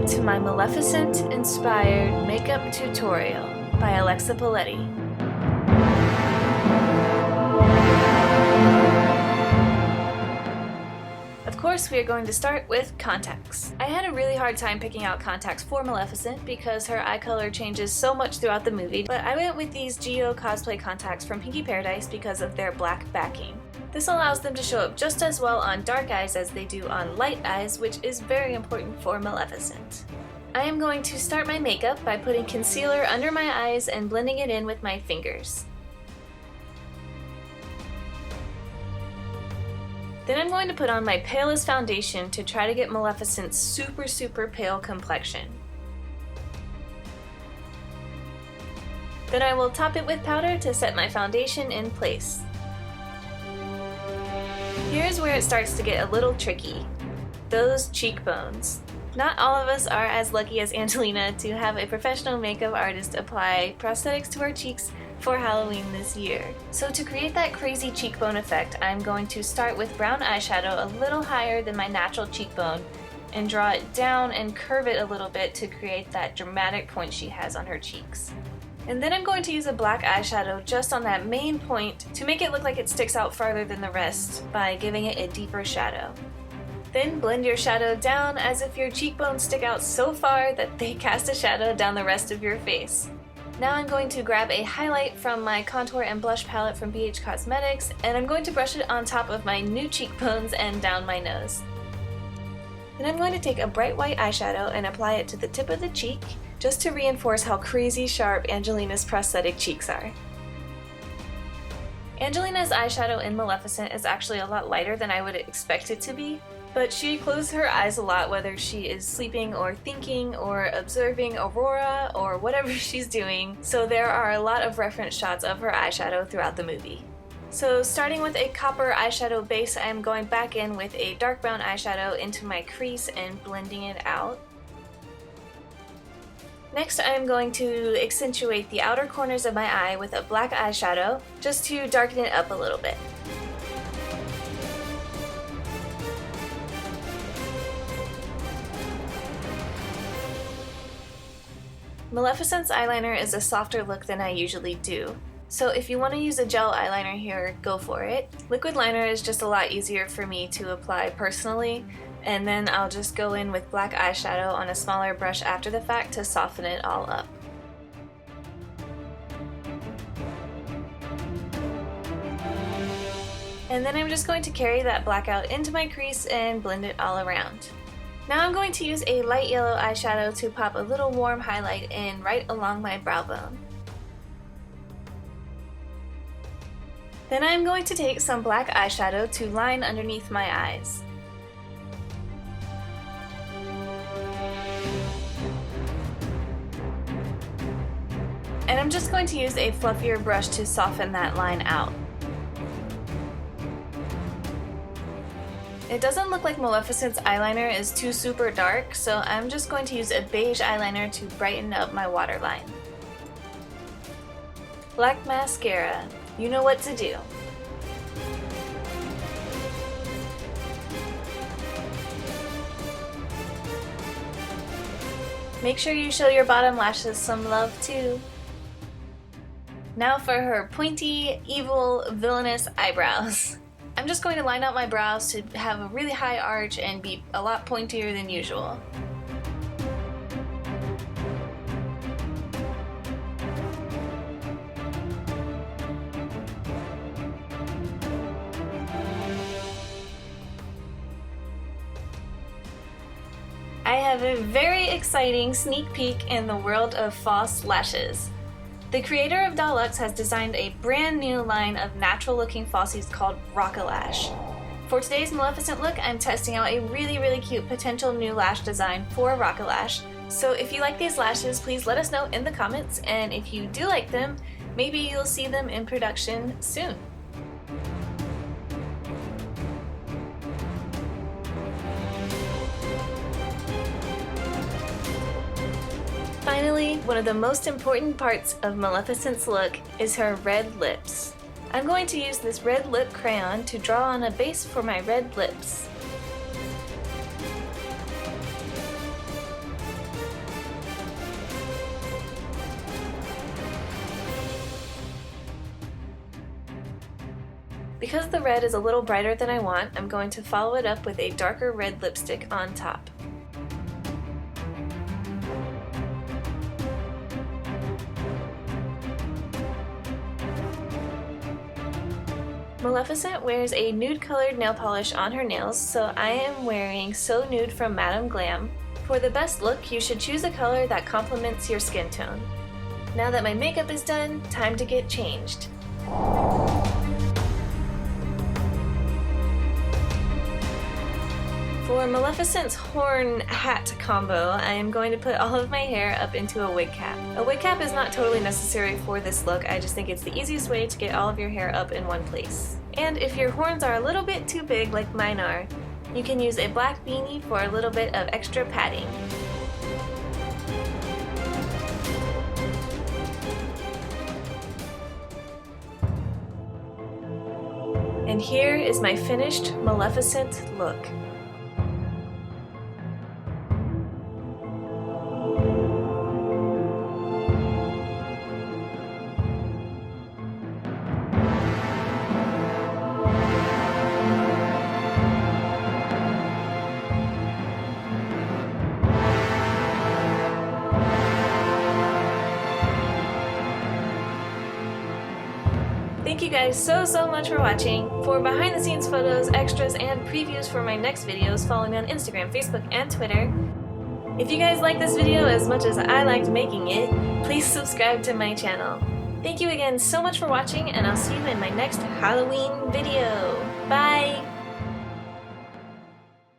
welcome to my Maleficent-inspired makeup tutorial by Alexa Poletti. Of course, we are going to start with contacts. I had a really hard time picking out contacts for Maleficent because her eye color changes so much throughout the movie, but I went with these Geo cosplay contacts from Pinky Paradise because of their black backing. This allows them to show up just as well on dark eyes as they do on light eyes, which is very important for Maleficent. I am going to start my makeup by putting concealer under my eyes and blending it in with my fingers. Then I'm going to put on my palest foundation to try to get Maleficent's super pale complexion. Then I will top it with powder to set my foundation in place. Here's where it starts to get a little tricky. Those cheekbones. Not all of us are as lucky as Angelina to have a professional makeup artist apply prosthetics to our cheeks for Halloween this year. So to create that crazy cheekbone effect, I'm going to start with brown eyeshadow a little higher than my natural cheekbone and draw it down and curve it a little bit to create that dramatic point she has on her cheeks. And then I'm going to use a black eyeshadow just on that main point to make it look like it sticks out farther than the rest by giving it a deeper shadow. Then blend your shadow down as if your cheekbones stick out so far that they cast a shadow down the rest of your face. Now I'm going to grab a highlight from my contour and blush palette from BH Cosmetics, and I'm going to brush it on top of my new cheekbones and down my nose. Then I'm going to take a bright white eyeshadow and apply it to the tip of the cheek, just to reinforce how crazy sharp Angelina's prosthetic cheeks are. Angelina's eyeshadow in Maleficent is actually a lot lighter than I would expect it to be, but she closes her eyes a lot whether she is sleeping or thinking or observing Aurora or whatever she's doing, so there are a lot of reference shots of her eyeshadow throughout the movie. So starting with a copper eyeshadow base, I am going back in with a dark brown eyeshadow into my crease and blending it out. Next, I'm going to accentuate the outer corners of my eye with a black eyeshadow, just to darken it up a little bit. Maleficent's eyeliner is a softer look than I usually do, so if you want to use a gel eyeliner here, go for it. Liquid liner is just a lot easier for me to apply personally, and then I'll just go in with black eyeshadow on a smaller brush after the fact to soften it all up. And then I'm just going to carry that black out into my crease and blend it all around. Now I'm going to use a light yellow eyeshadow to pop a little warm highlight in right along my brow bone. Then I'm going to take some black eyeshadow to line underneath my eyes. And I'm just going to use a fluffier brush to soften that line out. It doesn't look like Maleficent's eyeliner is too super dark, so I'm just going to use a beige eyeliner to brighten up my waterline. Black mascara. You know what to do. Make sure you show your bottom lashes some love too. Now for her pointy, evil, villainous eyebrows. I'm just going to line out my brows to have a really high arch and be a lot pointier than usual. I have a very exciting sneak peek in the world of false lashes. The creator of Dollux has designed a brand new line of natural looking falsies called RockALash. For today's Maleficent look, I'm testing out a really cute potential new lash design for RockALash. So if you like these lashes, please let us know in the comments, and if you do like them, maybe you'll see them in production soon. Finally, one of the most important parts of Maleficent's look is her red lips. I'm going to use this red lip crayon to draw on a base for my red lips. Because the red is a little brighter than I want, I'm going to follow it up with a darker red lipstick on top. Maleficent wears a nude-colored nail polish on her nails, so I am wearing So Nude from Madame Glam. For the best look, you should choose a color that complements your skin tone. Now that my makeup is done, time to get changed. For Maleficent's horn hat combo, I am going to put all of my hair up into a wig cap. A wig cap is not totally necessary for this look, I just think it's the easiest way to get all of your hair up in one place. And if your horns are a little bit too big like mine are, you can use a black beanie for a little bit of extra padding. And here is my finished Maleficent look. Thank you guys so much for watching. For behind the scenes photos, extras, and previews for my next videos, follow me on Instagram, Facebook, and Twitter. If you guys like this video as much as I liked making it, please subscribe to my channel. Thank you again so much for watching, and I'll see you in my next Halloween video. Bye!